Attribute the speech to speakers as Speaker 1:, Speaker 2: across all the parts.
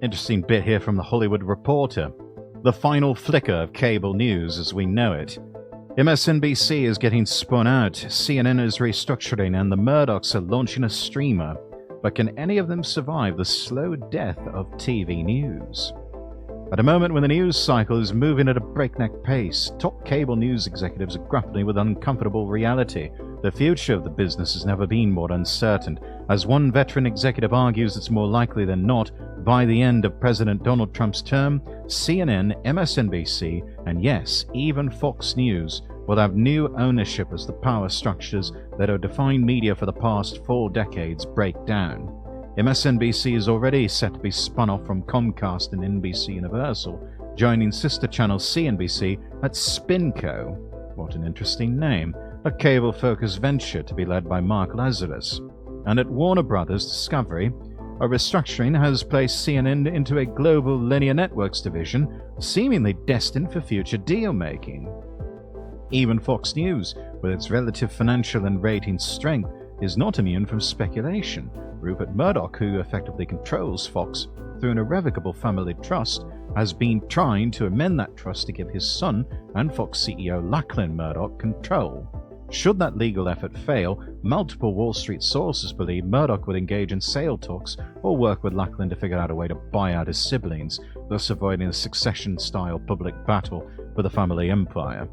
Speaker 1: Interesting bit here from the Hollywood Reporter. The final flicker of cable news as we know it. MSNBC is getting spun out, CNN is restructuring, and the Murdochs are launching a streamer. But can any of them survive the slow death of TV news? At a moment when the news cycle is moving at a breakneck pace, top cable news executives are grappling with uncomfortable reality. The future of the business has never been more uncertain. As one veteran executive argues, it's more likely than not, by the end of President Donald Trump's term, CNN, MSNBC, and yes, even Fox News will have new ownership as the power structures that have defined media for the past 4 decades break down. MSNBC is already set to be spun off from Comcast and NBC Universal, joining sister channel CNBC at SpinCo. What an interesting name. A cable-focused venture to be led by Mark Lazarus. And at Warner Brothers Discovery, a restructuring has placed CNN into a global linear networks division, seemingly destined for future deal-making. Even Fox News, with its relative financial and rating strength, is not immune from speculation. Rupert Murdoch, who effectively controls Fox through an irrevocable family trust, has been trying to amend that trust to give his son and Fox CEO Lachlan Murdoch control. Should that legal effort fail, multiple Wall Street sources believe Murdoch would engage in sale talks or work with Lachlan to figure out a way to buy out his siblings, thus avoiding a succession-style public battle for the family empire.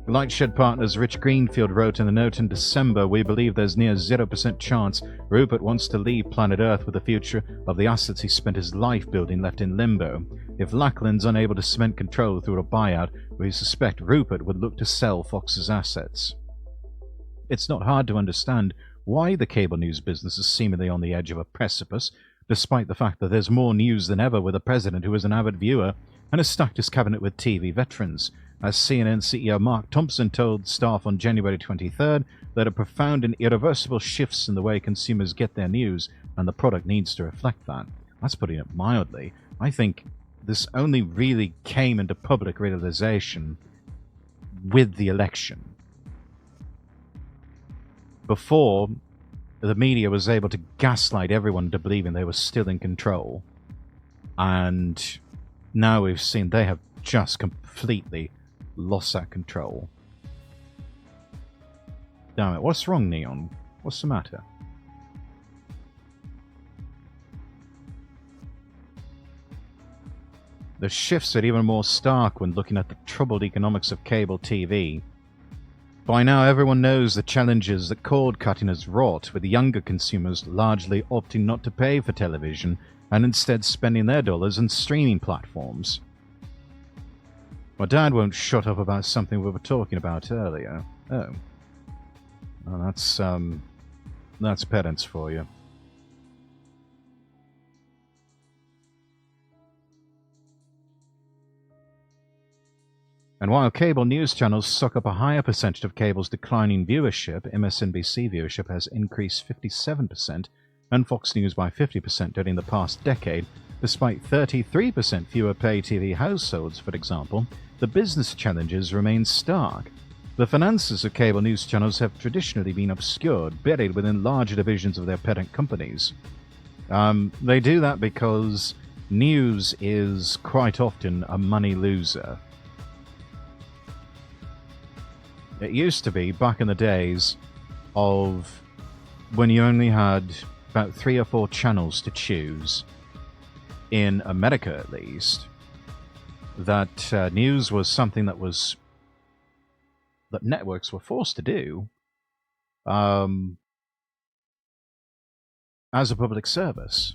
Speaker 1: Lightshed Partners Rich Greenfield wrote in a note in December, "We believe there's near 0% chance Rupert wants to leave planet Earth with the future of the assets he spent his life building left in limbo. If Lachlan's unable to cement control through a buyout, we suspect Rupert would look to sell Fox's assets." It's not hard to understand why the cable news business is seemingly on the edge of a precipice, despite the fact that there's more news than ever with a president who is an avid viewer and has stacked his cabinet with TV veterans. As CNN CEO Mark Thompson told staff on January 23rd, there are profound and irreversible shifts in the way consumers get their news, and the product needs to reflect that. That's putting it mildly. I think this only really came into public realization with the election. Before, the media was able to gaslight everyone into believing they were still in control. And now we've seen they have just completely lost that control. Damn it, what's wrong, Neon? What's the matter? The shifts are even more stark when looking at the troubled economics of cable TV. By now everyone knows the challenges that cord cutting has wrought, with younger consumers largely opting not to pay for television and instead spending their dollars on streaming platforms. My dad won't shut up about something we were talking about earlier. Oh. Well, that's pedants for you. And while cable news channels suck up a higher percentage of cable's declining viewership, MSNBC viewership has increased 57% and Fox News by 50% during the past decade, despite 33% fewer pay TV households, for example. The business challenges remain stark. The finances of cable news channels have traditionally been obscured, buried within larger divisions of their parent companies. They do that because news is quite often a money loser. It used to be, back in the days of when you only had about 3 or 4 channels to choose, in America at least, that news was something that networks were forced to do as a public service.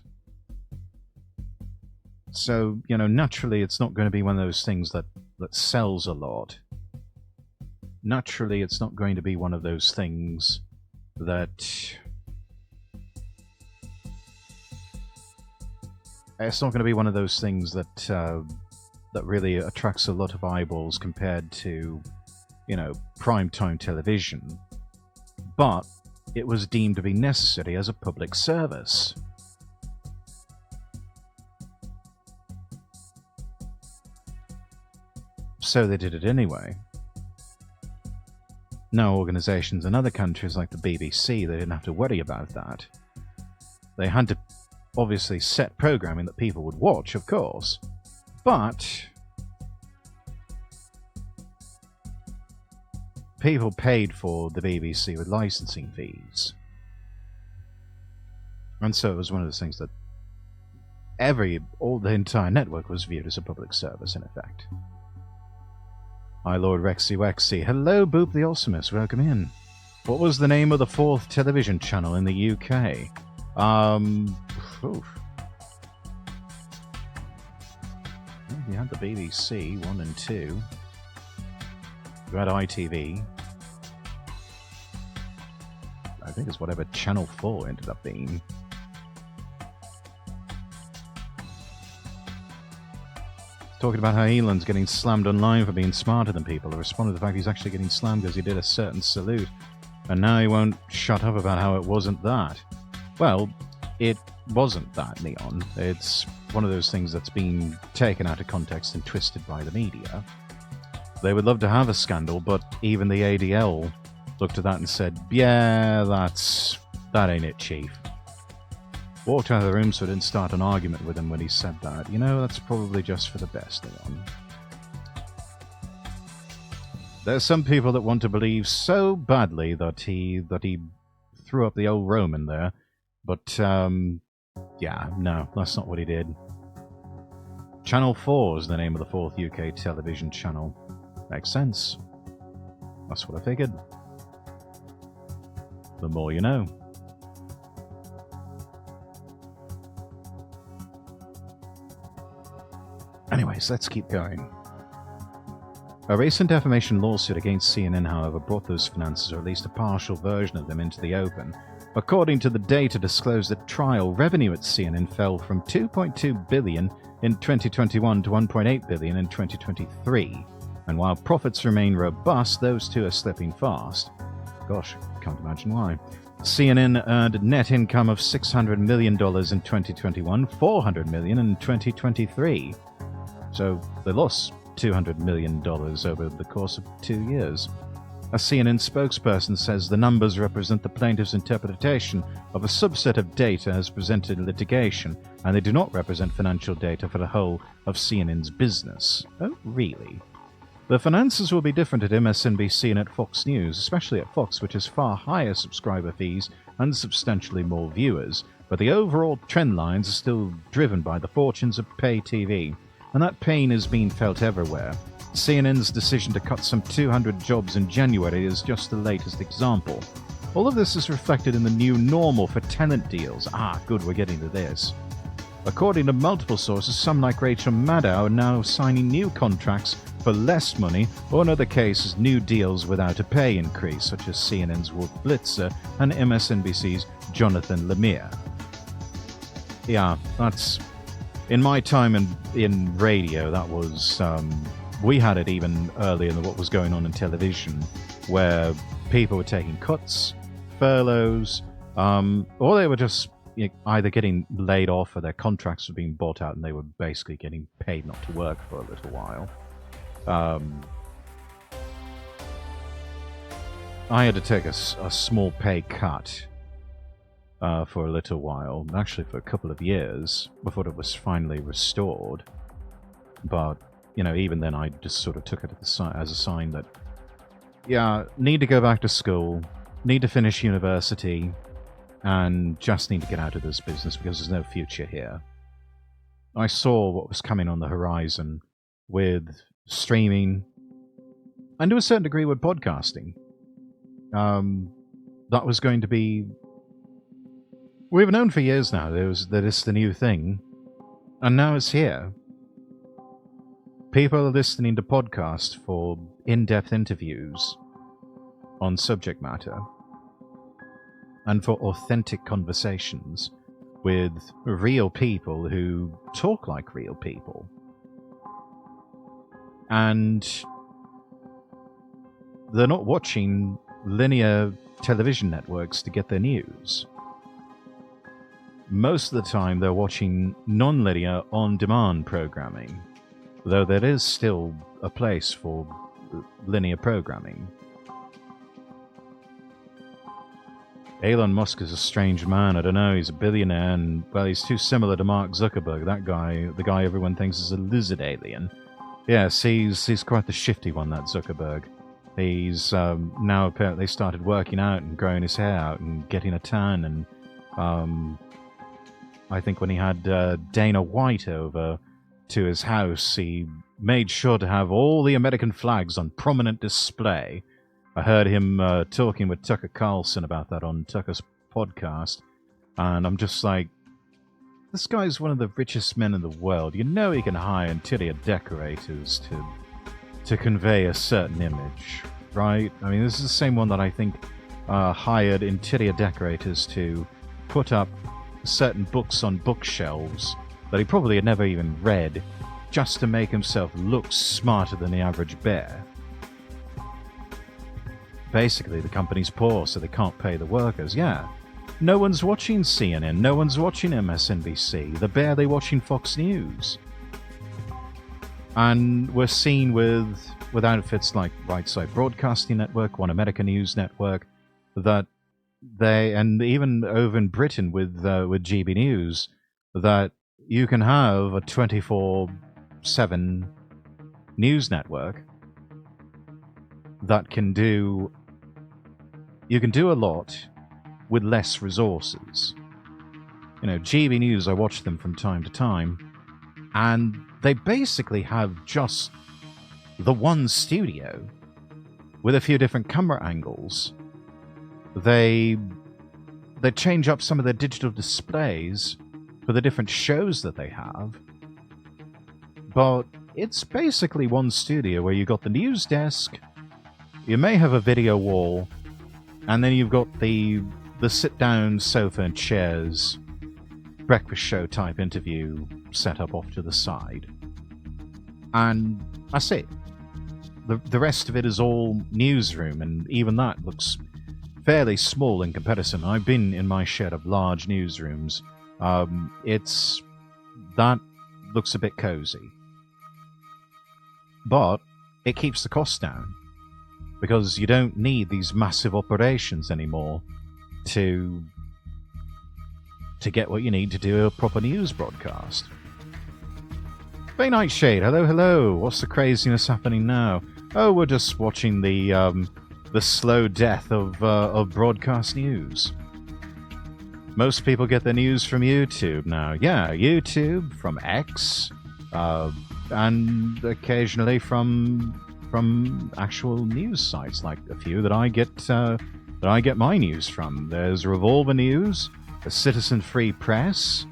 Speaker 1: So, naturally it's not going to be one of those things that sells a lot. Naturally it's not going to be one of those things that... It's not going to be one of those things that really attracts a lot of eyeballs compared to, primetime television. But it was deemed to be necessary as a public service. So they did it anyway. Now organizations in other countries like the BBC, they didn't have to worry about that. They had to obviously set programming that people would watch, of course. But people paid for the BBC with licensing fees. And so it was one of those things that the entire network was viewed as a public service, in effect. Hi, Lord Rexy Wexy. Hello, Boop the Awesomest. Welcome in. What was the name of the 4th television channel in the UK? You had the BBC 1 and 2. You had ITV. I think it's whatever Channel 4 ended up being. Talking about how Elon's getting slammed online for being smarter than people. I responded to the fact he's actually getting slammed because he did a certain salute. And now he won't shut up about how it wasn't that. Well, it wasn't that, Neon. It's one of those things that's been taken out of context and twisted by the media. They would love to have a scandal, but even the ADL looked at that and said, yeah, that ain't it, Chief. Walked out of the room so I didn't start an argument with him when he said that. You know, that's probably just for the best, Leon. There's some people that want to believe so badly that he threw up the old Roman there. But, yeah, no, that's not what he did. Channel 4 is the name of the 4th UK television channel. Makes sense. That's what I figured. The more you know. Anyways, let's keep going. A recent defamation lawsuit against CNN, however, brought those finances, or at least a partial version of them, into the open. According to the data disclosed at trial, revenue at CNN fell from $2.2 billion in 2021 to $1.8 billion in 2023. And while profits remain robust, those two are slipping fast. Gosh, can't imagine why. CNN earned net income of $600 million in 2021, $400 million in 2023. So they lost $200 million over the course of 2 years. A CNN spokesperson says the numbers represent the plaintiff's interpretation of a subset of data as presented in litigation, and they do not represent financial data for the whole of CNN's business. Oh, really? The finances will be different at MSNBC and at Fox News, especially at Fox, which has far higher subscriber fees and substantially more viewers, but the overall trend lines are still driven by the fortunes of pay TV. And that pain is being felt everywhere. CNN's decision to cut some 200 jobs in January is just the latest example. All of this is reflected in the new normal for tenant deals. Ah, good, we're getting to this. According to multiple sources, some like Rachel Maddow are now signing new contracts for less money, or in other cases, new deals without a pay increase, such as CNN's Wolf Blitzer and MSNBC's Jonathan Lemire. Yeah, that's... In my time in radio, that was... we had it even earlier than what was going on in television, where people were taking cuts, furloughs, or they were just either getting laid off or their contracts were being bought out and they were basically getting paid not to work for a little while. I had to take a small pay cut for a little while, actually for a couple of years, before it was finally restored. But, even then I just sort of took it as a sign that, yeah, need to go back to school, need to finish university, and just need to get out of this business because there's no future here. I saw what was coming on the horizon with streaming, and to a certain degree with podcasting. That was going to be... We've known for years now that it's the new thing, and now it's here. People are listening to podcasts for in-depth interviews on subject matter, and for authentic conversations with real people who talk like real people. And they're not watching linear television networks to get their news. Most of the time they're watching non-linear on-demand programming, though there is still a place for linear programming. Elon Musk is a strange man. I don't know. He's a billionaire, and well, he's too similar to Mark Zuckerberg. That guy, the guy everyone thinks is a lizard alien. Yes, he's quite the shifty one. That Zuckerberg. He's now apparently started working out and growing his hair out and getting a tan. And I think when he had Dana White over to his house, he made sure to have all the American flags on prominent display. I heard him talking with Tucker Carlson about that on Tucker's podcast, and I'm just like, this guy's one of the richest men in the world. You know he can hire interior decorators to convey a certain image, right? I mean, this is the same one that I think hired interior decorators to put up certain books on bookshelves that he probably had never even read, just to make himself look smarter than the average bear. Basically, the company's poor, so they can't pay the workers. Yeah. No one's watching CNN. No one's watching MSNBC. They're barely watching Fox News. And we're seen with outfits like Right Side Broadcasting Network, One America News Network, that they, and even over in Britain with GB News, that you can have a 24/7 news network that can do... You can do a lot with less resources. You know, GB News, I watch them from time to time, and they basically have just the one studio with a few different camera angles. They change up some of their digital displays for the different shows that they have, but it's basically one studio where you've got the news desk, you may have a video wall, and then you've got the sit-down sofa and chairs, breakfast show type interview set up off to the side. And that's it. The rest of it is all newsroom, and even that looks fairly small in comparison. I've been in my share of large newsrooms. That looks a bit cozy. But it keeps the cost down, because you don't need these massive operations anymore to get what you need to do a proper news broadcast. Bay Nightshade, hello. What's the craziness happening now? Oh, we're just watching the slow death of broadcast news. Most people get their news from YouTube now. Yeah, YouTube, from X, and occasionally from actual news sites, like a few that I get my news from. There's Revolver News, the Citizen Free Press.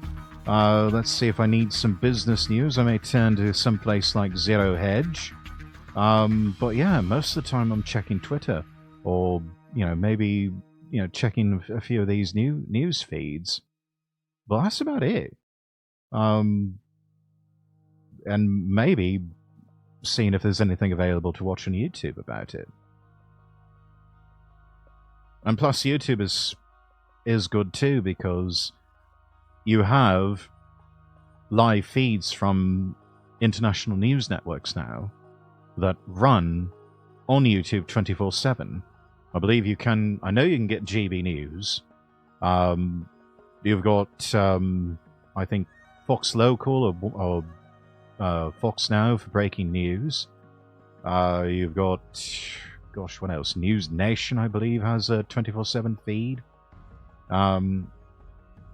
Speaker 1: Let's see, if I need some business news, I may turn to some place like Zero Hedge. But yeah, most of the time I'm checking Twitter, or maybe checking a few of these new news feeds. But that's about it. And maybe seeing if there's anything available to watch on YouTube about it. And plus, YouTube is good too, because you have live feeds from international news networks now that run on YouTube 24/7. I believe you can. I know you can get GB News. You've got, I think, Fox Local or Fox Now for breaking news. You've got, gosh, what else? News Nation, I believe, has a 24/7 feed.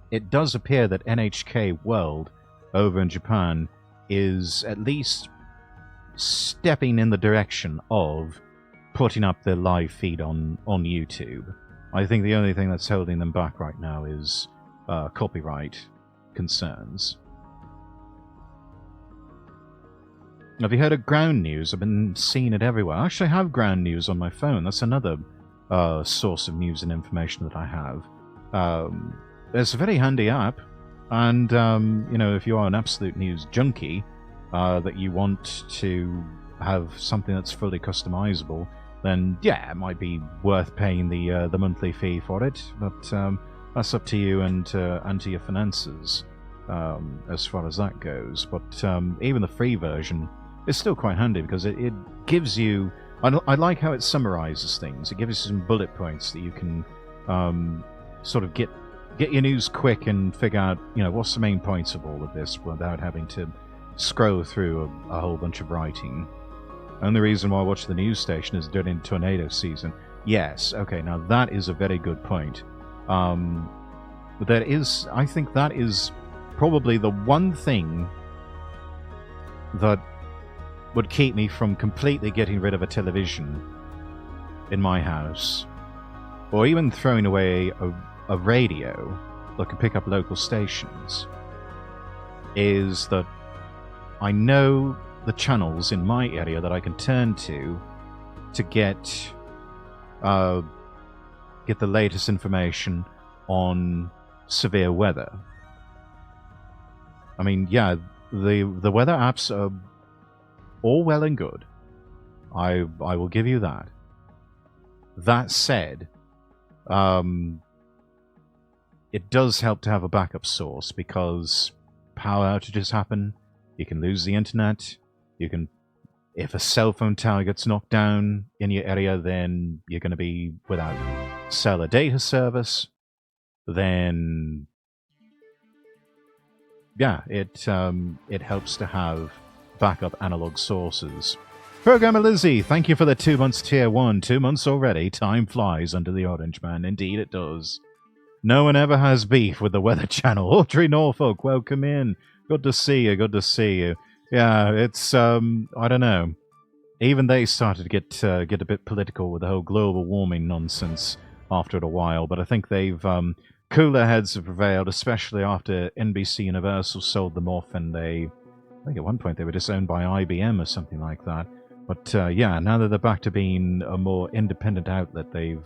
Speaker 1: It does appear that NHK World over in Japan is at least stepping in the direction of putting up their live feed on YouTube. I think the only thing that's holding them back right now is copyright concerns. Have you heard of ground news? I've been seeing it everywhere. Actually, I have ground news on my phone. That's another source of news and information that I have. It's a very handy app, and if you are an absolute news junkie, that you want to have something that's fully customizable, then yeah, it might be worth paying the monthly fee for it. But that's up to you and to your finances as far as that goes. But even the free version is still quite handy, because it gives you... I like how it summarizes things. It gives you some bullet points that you can sort of get your news quick and figure out, what's the main points of all of this without having to scroll through a whole bunch of writing. Only reason why I watch the news station is during tornado season. Yes, okay, now that is a very good point. I think that is probably the one thing that would keep me from completely getting rid of a television in my house, or even throwing away a radio that could pick up local stations, is that I know the channels in my area that I can turn to get the latest information on severe weather. I mean, yeah, the weather apps are all well and good. I will give you that. That said, it does help to have a backup source, because power outages happen. You can lose the internet. If a cell phone tower gets knocked down in your area, then you're going to be without cellular data service. Then, yeah, it helps to have backup analog sources. Programmer Lizzie, thank you for the 2 months tier 1. 2 months already. Time flies under the Orange Man. Indeed it does. No one ever has beef with the Weather Channel. Audrey Norfolk, welcome in. Good to see you. Good to see you. Yeah, it's I don't know. Even they started to get a bit political with the whole global warming nonsense after a while. But I think they've cooler heads have prevailed, especially after NBC Universal sold them off, and I think at one point they were disowned by IBM or something like that. But yeah, now that they're back to being a more independent outlet, they've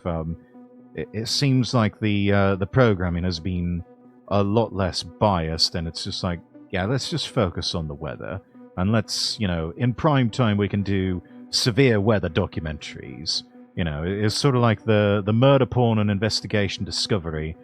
Speaker 1: it seems like the programming has been a lot less biased, and it's just like, yeah, let's just focus on the weather, and let's, in prime time we can do severe weather documentaries. It's sort of like the murder porn and investigation Discovery.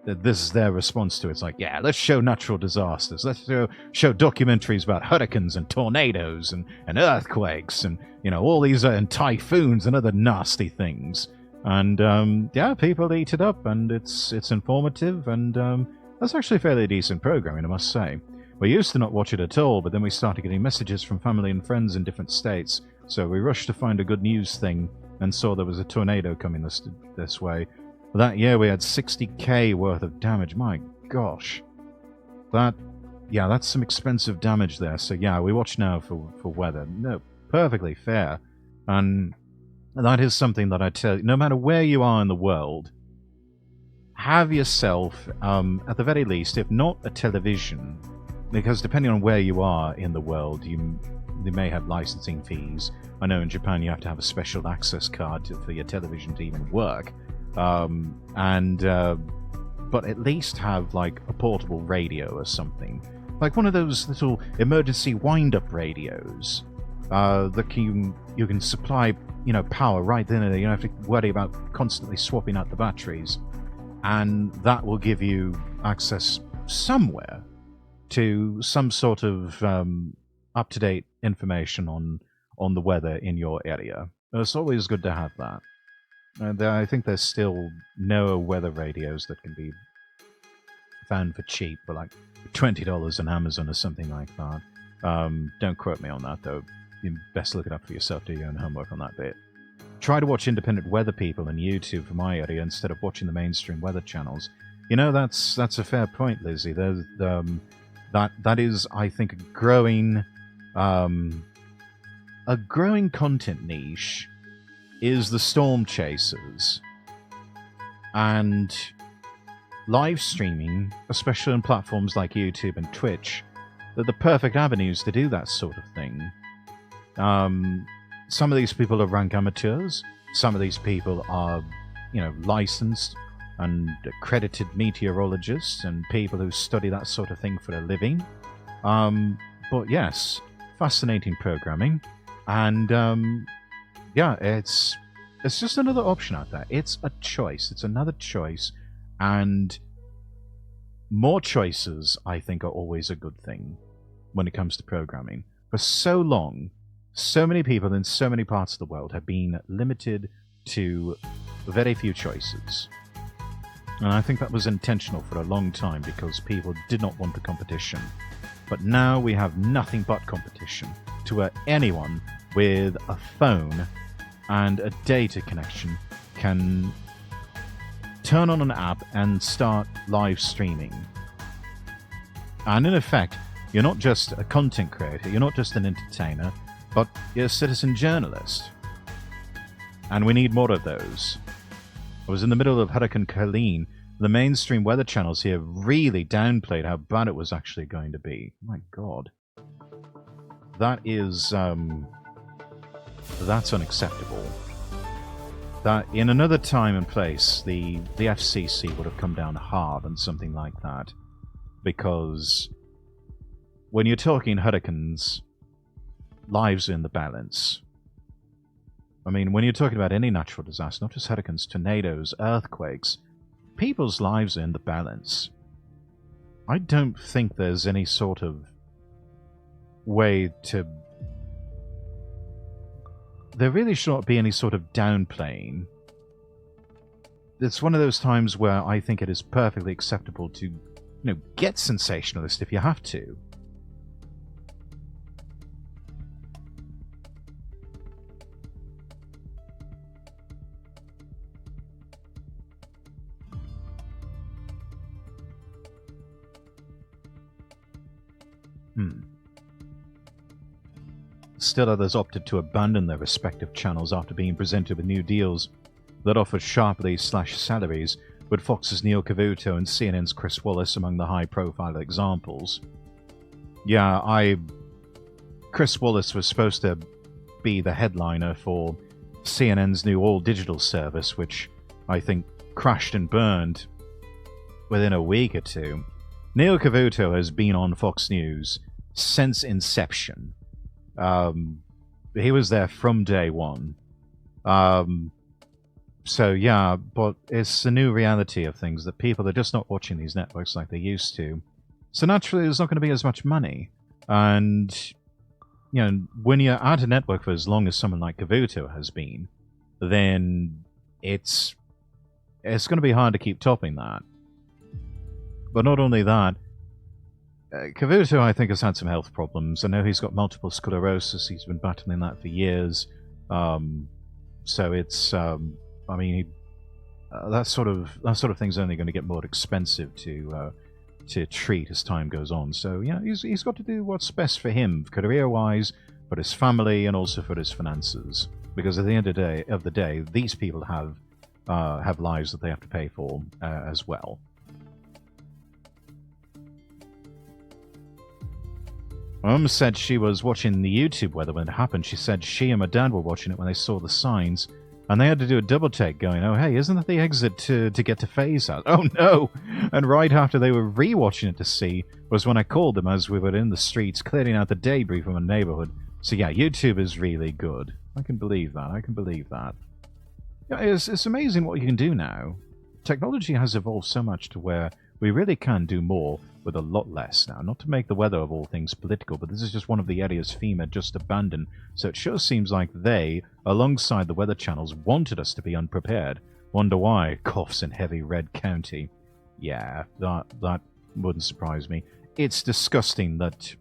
Speaker 1: This is their response to it. It's like, yeah, let's show natural disasters. Let's show documentaries about hurricanes and tornadoes and earthquakes and, all these and typhoons and other nasty things. And, yeah, people eat it up, and it's informative, and that's actually fairly decent programming, I must say. We used to not watch it at all, but then we started getting messages from family and friends in different states, so we rushed to find a good news thing and saw there was a tornado coming this way. That year we had 60k worth of damage. My gosh. That's some expensive damage there. So yeah, we watch now for weather. No, perfectly fair. And that is something that I tell you, no matter where you are in the world, have yourself, at the very least, if not a television, because depending on where you are in the world, they may have licensing fees. I know in Japan you have to have a special access card for your television to even work. But at least have like a portable radio or something, like one of those little emergency wind-up radios that you can supply power right then and there. You don't have to worry about constantly swapping out the batteries, and that will give you access somewhere to some sort of up-to-date information on the weather in your area. It's always good to have that. I think there's still no weather radios that can be found for cheap, for like $20 on Amazon or something like that. Don't quote me on that, though. You best look it up for yourself, do your own homework on that bit. Try to watch independent weather people on YouTube from my area instead of watching the mainstream weather channels. That's a fair point, Lizzie. There's that is, I think, a growing content niche is the storm chasers, and live streaming, especially on platforms like YouTube and Twitch, they're the perfect avenues to do that sort of thing. Some of these people are rank amateurs. Some of these people are, licensed and accredited meteorologists and people who study that sort of thing for a living. But yes, fascinating programming, and yeah, it's just another option out there. It's a choice. It's another choice, and more choices, I think, are always a good thing when it comes to programming. For so long, so many people in so many parts of the world have been limited to very few choices. And I think that was intentional for a long time because people did not want the competition. But now we have nothing but competition to where anyone with a phone and a data connection can turn on an app and start live streaming. And in effect, you're not just a content creator, you're not just an entertainer, but you're a citizen journalist. And we need more of those. I was in the middle of Hurricane Helene. The mainstream weather channels here really downplayed how bad it was actually going to be. My God. That is, that's unacceptable. That in another time and place, the FCC would have come down hard on something like that. Because when you're talking hurricanes, lives are in the balance. I mean, when you're talking about any natural disaster, not just hurricanes, tornadoes, earthquakes, people's lives are in the balance. I don't think there's any sort of way to... There really should not be any sort of downplaying. It's one of those times where I think it is perfectly acceptable to, get sensationalist if you have to. Still others opted to abandon their respective channels after being presented with new deals that offered sharply slashed salaries, with Fox's Neil Cavuto and CNN's Chris Wallace among the high-profile examples. Yeah, Chris Wallace was supposed to be the headliner for CNN's new all-digital service, which I think crashed and burned within a week or two. Neil Cavuto has been on Fox News since inception. He was there from day one. So yeah, but it's the new reality of things that people are just not watching these networks like they used to. So naturally, there's not going to be as much money. And, when you're at a network for as long as someone like Cavuto has been, then it's going to be hard to keep topping that. But not only that, Cavuto, I think, has had some health problems. I know he's got multiple sclerosis. He's been battling that for years. So it's, that sort of thing's only going to get more expensive to treat as time goes on. So yeah, he's got to do what's best for him, career-wise, for his family, and also for his finances. Because at the end of the day, these people have lives that they have to pay for as well. My mum said she was watching the YouTube weather when it happened. She said she and my dad were watching it when they saw the signs, and they had to do a double take going, oh, hey, isn't that the exit to get to Faye's house? Oh, no! And right after they were re-watching it to see was when I called them as we were in the streets clearing out the debris from a neighborhood. So yeah, YouTube is really good. I can believe that. Yeah, it's amazing what you can do now. Technology has evolved so much to where we really can do more with a lot less now. Not to make the weather of all things political, but this is just one of the areas FEMA just abandoned. So it sure seems like they, alongside the weather channels, wanted us to be unprepared. Wonder why? Coughs in heavy red county. Yeah, that wouldn't surprise me. It's disgusting that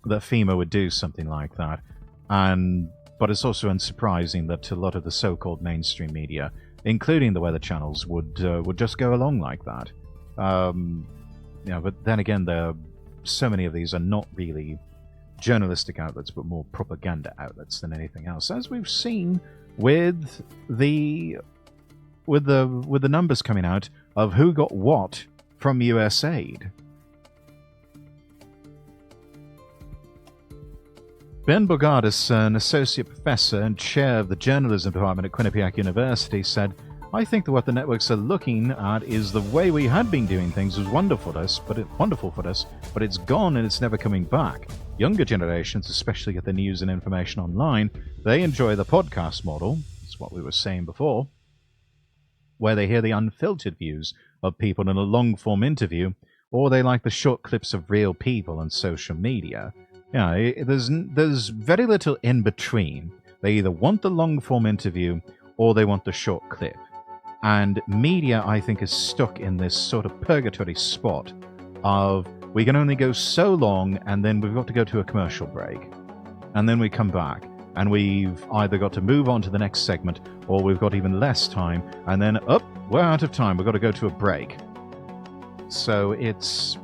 Speaker 1: FEMA would do something like that. But it's also unsurprising that a lot of the so-called mainstream media, including the weather channels, would just go along like that. But then again, so many of these are not really journalistic outlets, but more propaganda outlets than anything else, as we've seen with the numbers coming out of who got what from USAID. Ben Bogardus, an associate professor and chair of the journalism department at Quinnipiac University, said, I think that what the networks are looking at is the way we had been doing things was wonderful for us, but it's gone and it's never coming back. Younger generations, especially get the news and information online, they enjoy the podcast model, that's what we were saying before, where they hear the unfiltered views of people in a long-form interview, or they like the short clips of real people on social media. Yeah, there's very little in between. They either want the long-form interview or they want the short clip. And media, I think, is stuck in this sort of purgatory spot of we can only go so long and then we've got to go to a commercial break. And then we come back and we've either got to move on to the next segment or we've got even less time. And then, we're out of time. We've got to go to a break. So it's...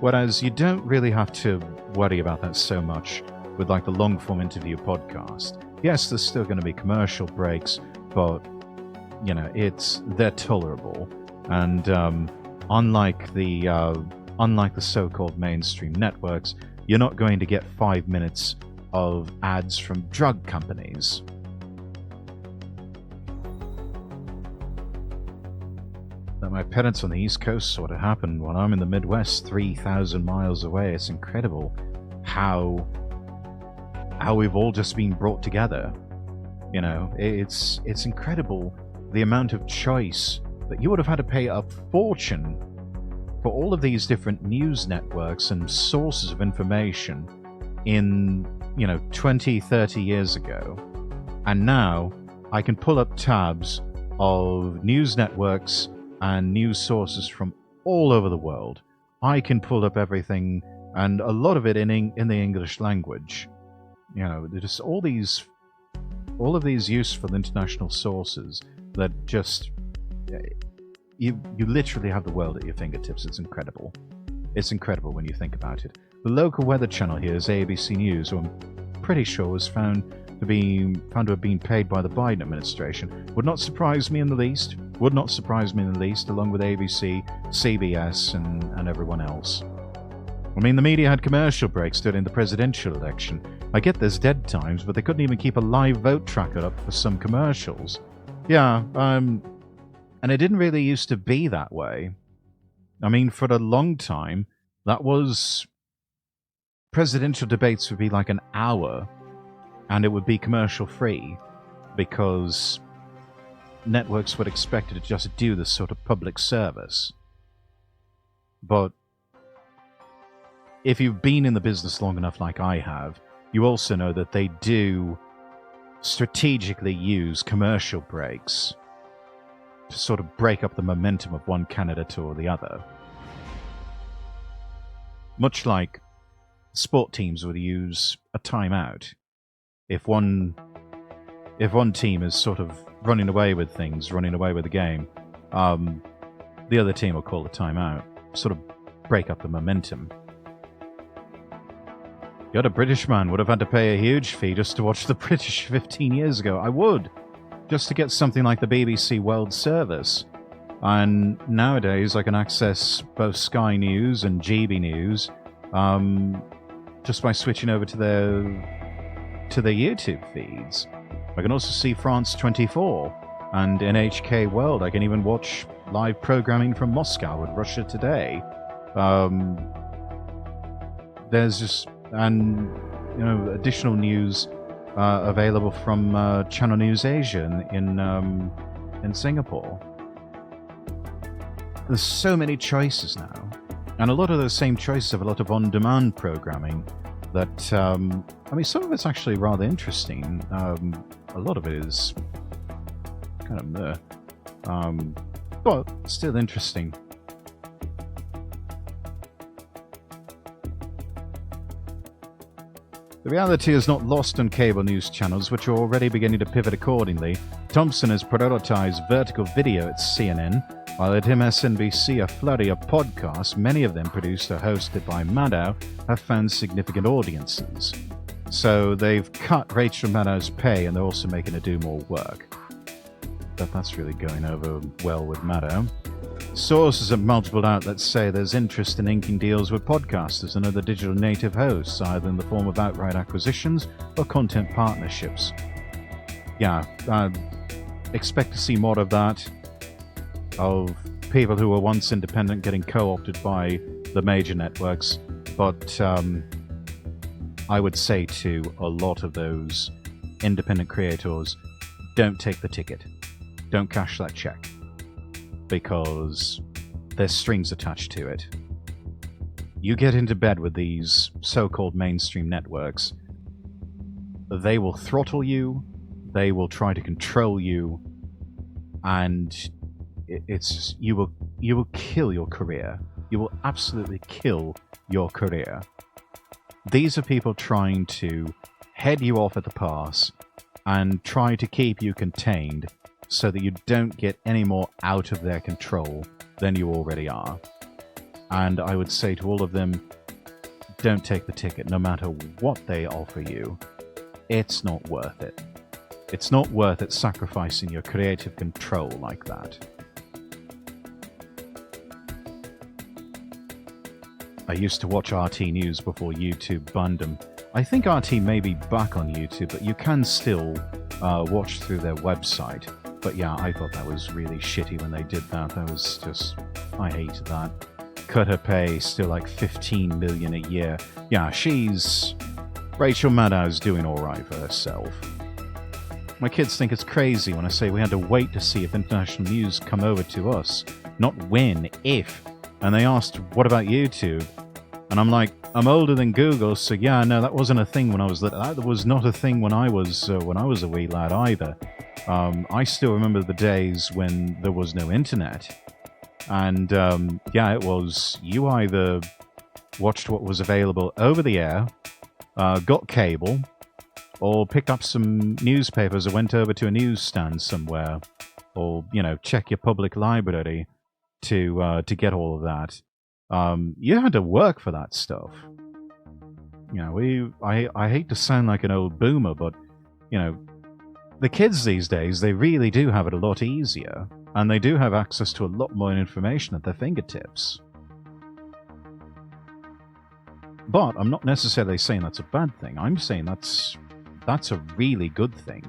Speaker 1: Whereas you don't really have to worry about that so much with like the long-form interview podcast. Yes, there's still going to be commercial breaks, but you know, they're tolerable. And unlike the so-called mainstream networks, you're not going to get 5 minutes of ads from drug companies. That my parents on the East Coast sort of happened when I'm in the Midwest, 3,000 miles away. It's incredible how we've all just been brought together. You know, it's incredible the amount of choice that you would have had to pay a fortune for all of these different news networks and sources of information in, 20, 30 years ago. And now I can pull up tabs of news networks and news sources from all over the world. I can pull up everything, and a lot of it in the English language. There's just all of these useful international sources that just you literally have the world at your fingertips. It's incredible. It's incredible when you think about it. The local weather channel here is ABC News, who I'm pretty sure was found to have been paid by the Biden administration. Would not surprise me in the least. Would not surprise me in the least, along with ABC, CBS, and everyone else. I mean, the media had commercial breaks during the presidential election. I get there's dead times, but they couldn't even keep a live vote tracker up for some commercials. Yeah, and it didn't really used to be that way. I mean, for a long time, that was... Presidential debates would be like an hour, and it would be commercial-free, because networks would expect it to just do this sort of public service. But if you've been in the business long enough like I have, you also know that they do strategically use commercial breaks to sort of break up the momentum of one candidate or the other. Much like sport teams would use a timeout. If one team is sort of running away with things, running away with the game, the other team will call the timeout, sort of break up the momentum. God, a British man would have had to pay a huge fee just to watch the British 15 years ago. I would, just to get something like the BBC World Service. And nowadays I can access both Sky News and GB News just by switching over to their YouTube feeds. I can also see France 24 and NHK World. I can even watch live programming from Moscow with Russia Today. There's just additional news available from Channel News Asia in Singapore. There's so many choices now, and a lot of those same choices have a lot of on-demand programming that, some of it's actually rather interesting. A lot of it is kind of meh, but still interesting. The reality is not lost on cable news channels, which are already beginning to pivot accordingly. Thompson has prioritized vertical video at CNN, while at MSNBC a flurry of podcasts, many of them produced or hosted by Maddow, have found significant audiences. So they've cut Rachel Maddow's pay, and they're also making her do more work. But that's really going over well with Maddow. Sources at multiple outlets say there's interest in inking deals with podcasters and other digital native hosts, either in the form of outright acquisitions or content partnerships. Yeah, expect to see more of that, of people who were once independent getting co-opted by the major networks. But I would say to a lot of those independent creators, don't take the ticket. Don't cash that check. Because there's strings attached to it. You get into bed with these so-called mainstream networks, they will throttle you, they will try to control you, and it's you will kill your career. You will absolutely kill your career. These are people trying to head you off at the pass and try to keep you contained so that you don't get any more out of their control than you already are. And I would say to all of them, don't take the ticket no matter what they offer you. It's not worth it. It's not worth it sacrificing your creative control like that. I used to watch RT News before YouTube banned them. I think RT may be back on YouTube, but you can still watch through their website. But yeah, I thought that was really shitty when they did that. That was just... I hated that. Cut her pay, still like $15 million a year. Yeah, she's... Rachel Maddow's doing alright for herself. My kids think it's crazy when I say we had to wait to see if international news come over to us. Not when, if. And they asked, what about YouTube? And I'm like, I'm older than Google, so yeah, no, that wasn't a thing when I was little. That was not a thing when I was a wee lad either. I still remember the days when there was no internet. And yeah, it was, you either watched what was available over the air, got cable, or picked up some newspapers or went over to a newsstand somewhere, or, you know, check your public library to get all of that. You had to work for that stuff. You know, I hate to sound like an old boomer, but, you know, the kids these days, they really do have it a lot easier, and they do have access to a lot more information at their fingertips. But I'm not necessarily saying that's a bad thing. I'm saying that's a really good thing,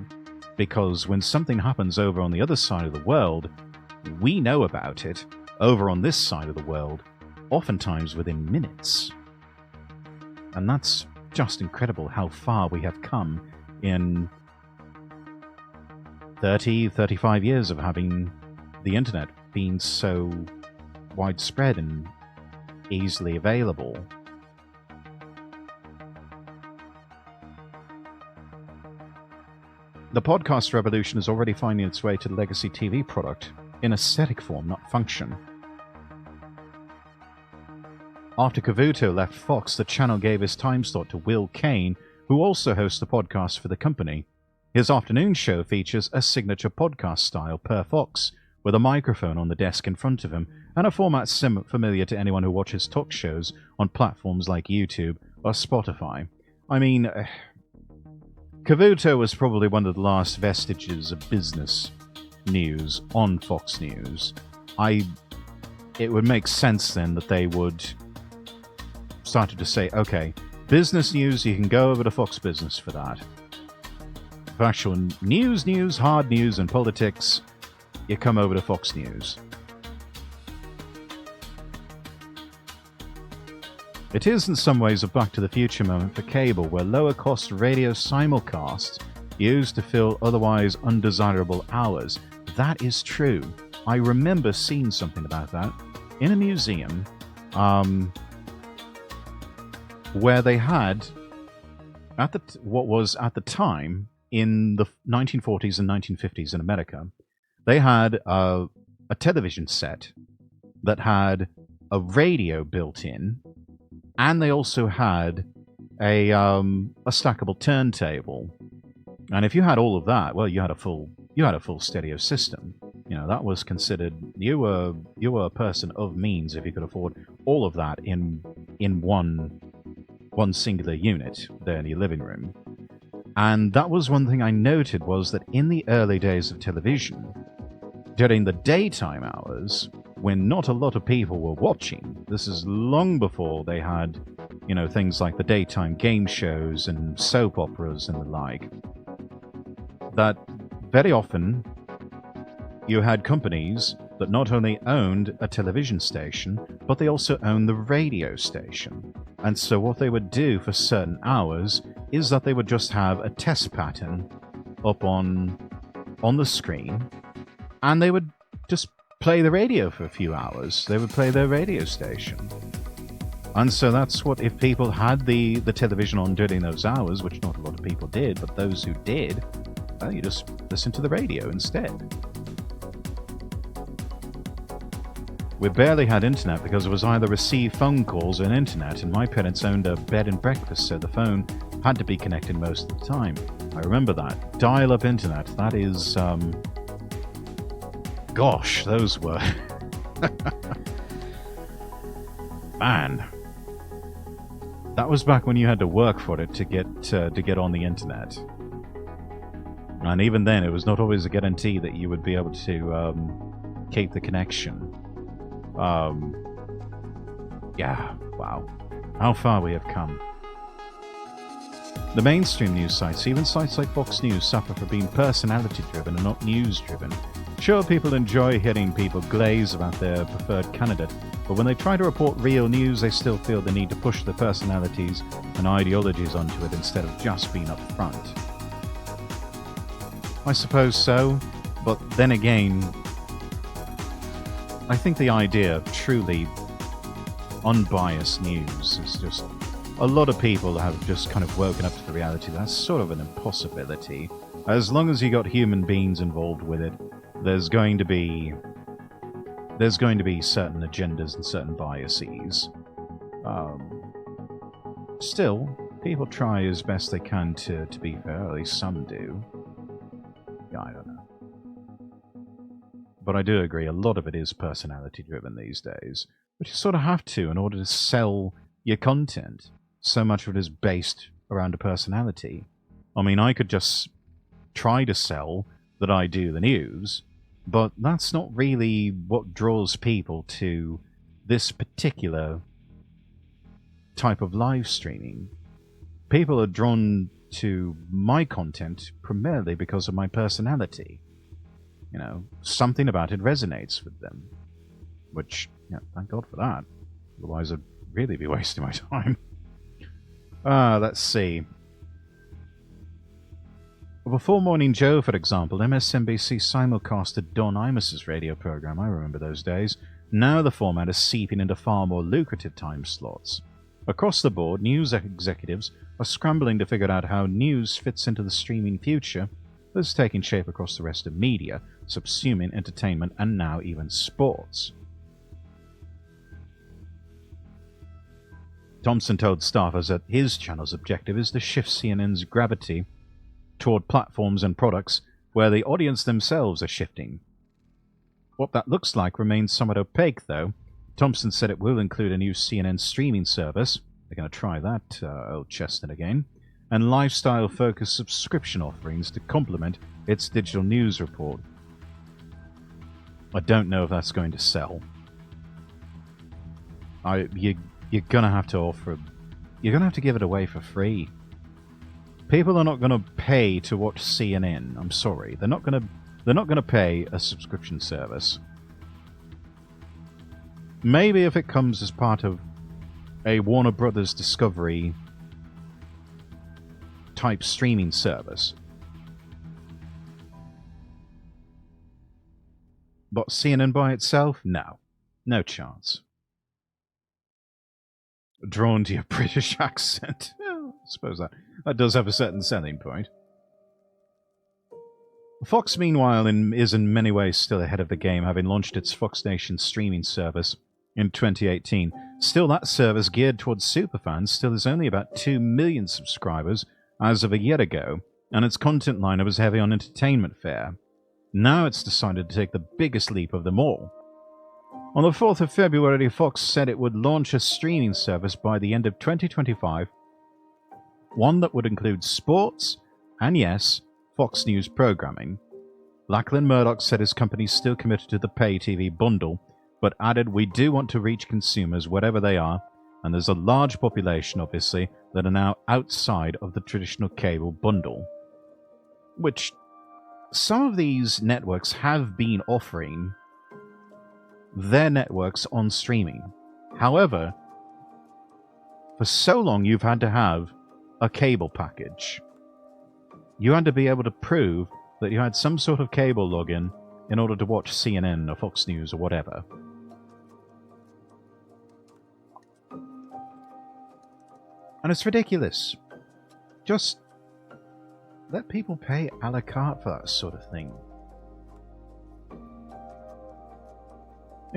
Speaker 1: because when something happens over on the other side of the world, we know about it over on this side of the world, oftentimes within minutes. And that's just incredible how far we have come in 30, 35 years of having the internet being so widespread and easily available. The podcast revolution is already finding its way to the legacy TV product in aesthetic form, not function. After Cavuto left Fox, the channel gave his time slot to Will Kane, who also hosts the podcast for the company. His afternoon show features a signature podcast style per Fox, with a microphone on the desk in front of him, and a format familiar to anyone who watches talk shows on platforms like YouTube or Spotify. I mean, Cavuto was probably one of the last vestiges of business news on Fox News. It would make sense then that they would started to say, okay, business news, you can go over to Fox Business for that. For actual news, hard news, and politics, you come over to Fox News. It is in some ways a Back to the Future moment for cable, where lower-cost radio simulcasts used to fill otherwise undesirable hours. That is true. I remember seeing something about that in a museum, where they had, what was at the time, in the 1940s and 1950s in America, they had a television set that had a radio built in, and they also had a stackable turntable. And if you had all of that, well, you had a full stereo system. You know, that was considered, you were a person of means if you could afford all of that in one singular unit there in your living room. And that was one thing I noted, was that in the early days of television, during the daytime hours, when not a lot of people were watching, this is long before they had, you know, things like the daytime game shows and soap operas and the like, that very often you had companies that not only owned a television station, but they also owned the radio station. And so what they would do for certain hours is that they would just have a test pattern up on the screen, and they would just play the radio for a few hours. They would play their radio station. And so that's what, if people had the television on during those hours, which not a lot of people did, but those who did, well, you just listen to the radio instead. We barely had internet because it was either receive phone calls or internet, and my parents owned a bed and breakfast, so the phone had to be connected most of the time. I remember that. Dial-up internet, that is, gosh, those were... Man. That was back when you had to work for it to get on the internet. And even then, it was not always a guarantee that you would be able to keep the connection. Yeah, wow. How far we have come. The mainstream news sites, even sites like Fox News, suffer for being personality-driven and not news-driven. Sure, people enjoy hearing people glaze about their preferred candidate, but when they try to report real news, they still feel the need to push their personalities and ideologies onto it instead of just being upfront. I suppose so, but then again, I think the idea of truly unbiased news is just... A lot of people have just kind of woken up to the reality that's sort of an impossibility. As long as you got human beings involved with it, there's going to be certain agendas and certain biases. Still, people try as best they can to be fair, or at least some do. Yeah, I don't know. But I do agree, a lot of it is personality-driven these days. But you sort of have to in order to sell your content. So much of it is based around a personality. I mean, I could just try to sell that I do the news, but that's not really what draws people to this particular type of live streaming. People are drawn to my content primarily because of my personality. You know, something about it resonates with them. Which, yeah, thank God for that. Otherwise I'd really be wasting my time. Let's see. Before Morning Joe, for example, MSNBC simulcasted Don Imus's radio program. I remember those days. Now the format is seeping into far more lucrative time slots. Across the board, news executives are scrambling to figure out how news fits into the streaming future that's taking shape across the rest of media, subsuming entertainment and now even sports. Thompson told staffers that his channel's objective is to shift CNN's gravity toward platforms and products where the audience themselves are shifting. What that looks like remains somewhat opaque, though. Thompson said it will include a new CNN streaming service. They're going to try that, old chestnut again. And lifestyle-focused subscription offerings to complement its digital news report. I don't know if that's going to sell. You're gonna have to offer... You're gonna have to give it away for free. People are not gonna pay to watch CNN. I'm sorry. They're not gonna pay a subscription service. Maybe if it comes as part of a Warner Brothers Discovery type streaming service. But CNN by itself? No. No chance. Drawn to your British accent. I suppose that does have a certain selling point. Fox, meanwhile, is in many ways still ahead of the game, having launched its Fox Nation streaming service in 2018. Still, that service, geared towards superfans, still has only about 2 million subscribers as of a year ago, and its content lineup was heavy on entertainment fare. Now it's decided to take the biggest leap of them all. On the 4th of February, Fox said it would launch a streaming service by the end of 2025, one that would include sports and, yes, Fox News programming. Lachlan Murdoch said his company is still committed to the pay TV bundle, but added, "We do want to reach consumers wherever they are, and there's a large population, obviously, that are now outside of the traditional cable bundle." Which some of these networks have been offering their networks on streaming. However, for so long you've had to have a cable package. You had to be able to prove that you had some sort of cable login in order to watch CNN or Fox News or whatever. And it's ridiculous. Just let people pay a la carte for that sort of thing.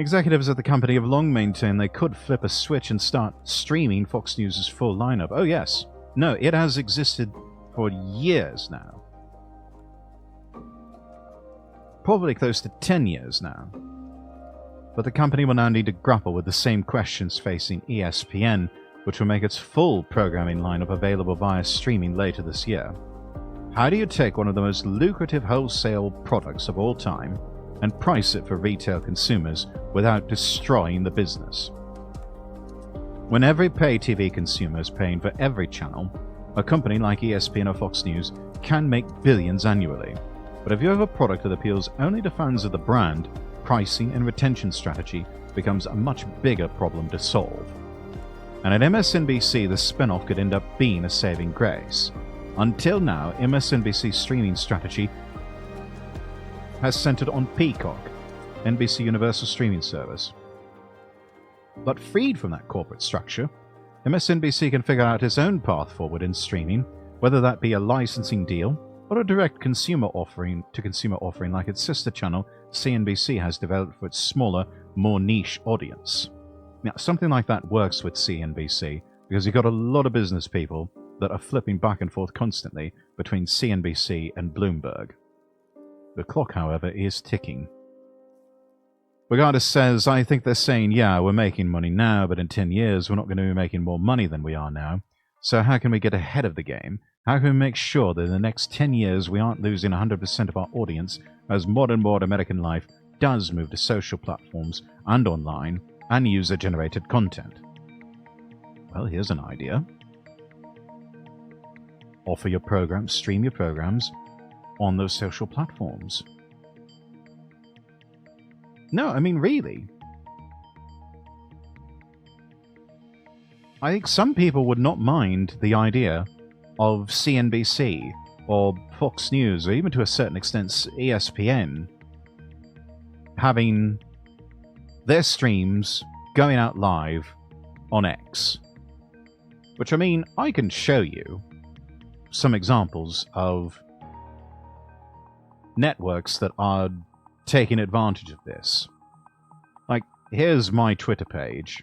Speaker 1: Executives at the company have long maintained they could flip a switch and start streaming Fox News' full lineup. Oh yes. No, it has existed for years now. Probably close to 10 years now. But the company will now need to grapple with the same questions facing ESPN, which will make its full programming lineup available via streaming later this year. How do you take one of the most lucrative wholesale products of all time and price it for retail consumers without destroying the business? When every pay TV consumer is paying for every channel, a company like ESPN or Fox News can make billions annually. But if you have a product that appeals only to fans of the brand, pricing and retention strategy becomes a much bigger problem to solve. And at MSNBC, the spin-off could end up being a saving grace. Until now, MSNBC's streaming strategy has centered on Peacock, NBC Universal streaming service. But freed from that corporate structure, MSNBC can figure out its own path forward in streaming, whether that be a licensing deal or a direct consumer offering like its sister channel CNBC has developed for its smaller, more niche audience. Now, something like that works with CNBC because you've got a lot of business people that are flipping back and forth constantly between CNBC and Bloomberg. The clock, however, is ticking. Regardless says, I think they're saying, yeah, we're making money now, but in 10 years we're not going to be making more money than we are now. So how can we get ahead of the game? How can we make sure that in the next 10 years we aren't losing 100% of our audience as more and more American life does move to social platforms and online and user-generated content? Well, here's an idea. Offer your programs, stream your programs on those social platforms. No, I mean, really. I think some people would not mind the idea of CNBC or Fox News, or even to a certain extent ESPN, having their streams going out live on X. Which, I mean, I can show you some examples of networks that are taking advantage of this. Like, here's my Twitter page.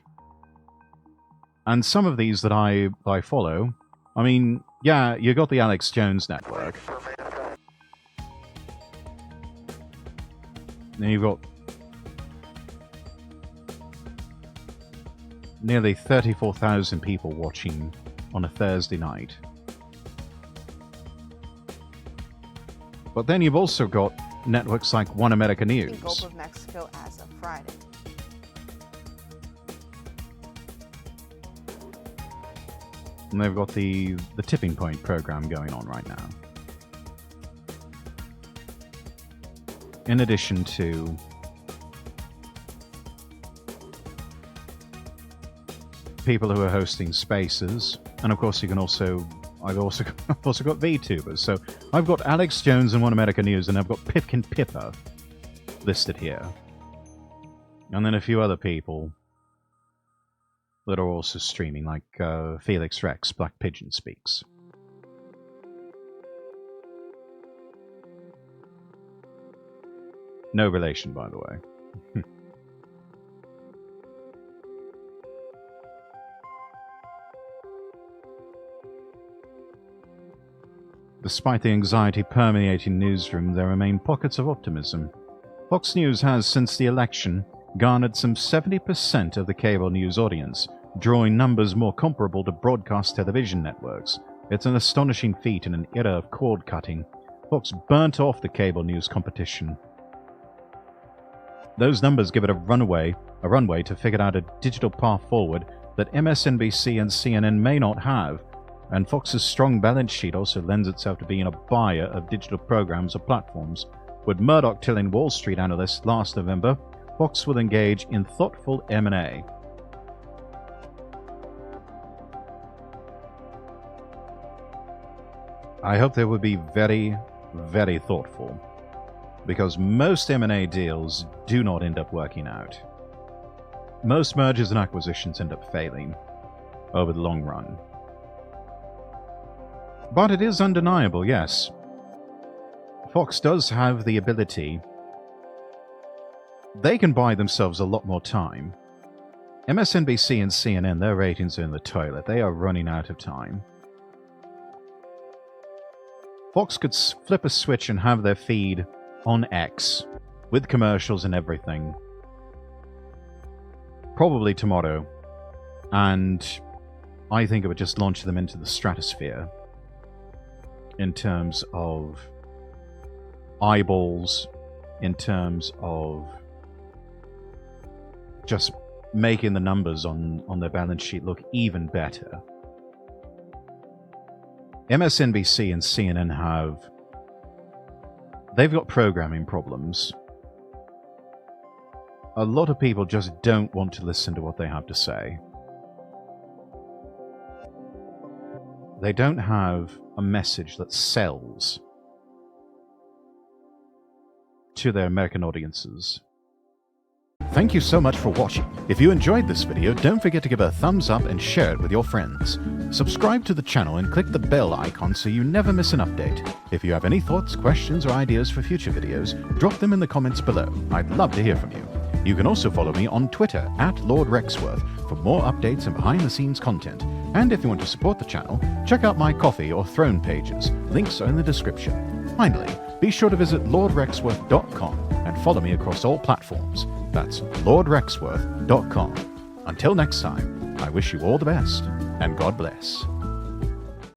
Speaker 1: And some of these that I follow, I mean, yeah, you got the Alex Jones network. Then you've got nearly 34,000 people watching on a Thursday night. But then you've also got networks like One America News.
Speaker 2: The Gulf of Mexico as of Friday.
Speaker 1: And they've got the Tipping Point program going on right now. In addition to people who are hosting spaces, and of course you can also I've also got Vtubers. So I've got Alex Jones and One America News, and I've got Pipkin Pipper listed here. And then a few other people that are also streaming, like Felix Rex, Black Pigeon Speaks. No relation, by the way. Despite the anxiety permeating newsroom, there remain pockets of optimism. Fox News has, since the election, garnered some 70% of the cable news audience, drawing numbers more comparable to broadcast television networks. It's an astonishing feat in an era of cord-cutting. Fox burnt off the cable news competition. Those numbers give it a runway to figure out a digital path forward that MSNBC and CNN may not have. And Fox's strong balance sheet also lends itself to being a buyer of digital programs or platforms. With Murdoch telling Wall Street analysts last November, Fox will engage in thoughtful M&A. I hope they will be very, very thoughtful, because most M&A deals do not end up working out. Most mergers and acquisitions end up failing over the long run. But it is undeniable, yes. Fox does have the ability they can buy themselves a lot more time. MSNBC and CNN, their ratings are in the toilet. They are running out of time. Fox could flip a switch and have their feed on X with commercials and everything probably tomorrow, and I think it would just launch them into the stratosphere in terms of eyeballs, in terms of just making the numbers on their balance sheet look even better. MSNBC and CNN they've got programming problems. A lot of people just don't want to listen to what they have to say. They don't have a message that sells to their American audiences. Thank you so much for watching. If you enjoyed this video, don't forget to give it a thumbs up and share it with your friends. Subscribe to the channel and click the bell icon so you never miss an update. If you have any thoughts, questions, or ideas for future videos, drop them in the comments below. I'd love to hear from you. You can also follow me on Twitter @LordRexworth for more updates and behind-the-scenes content. And if you want to support the channel, check out my Coffee or Throne pages. Links are in the description. Finally, be sure to visit LordRexworth.com and follow me across all platforms. That's LordRexworth.com. Until next time, I wish you all the best, and God bless.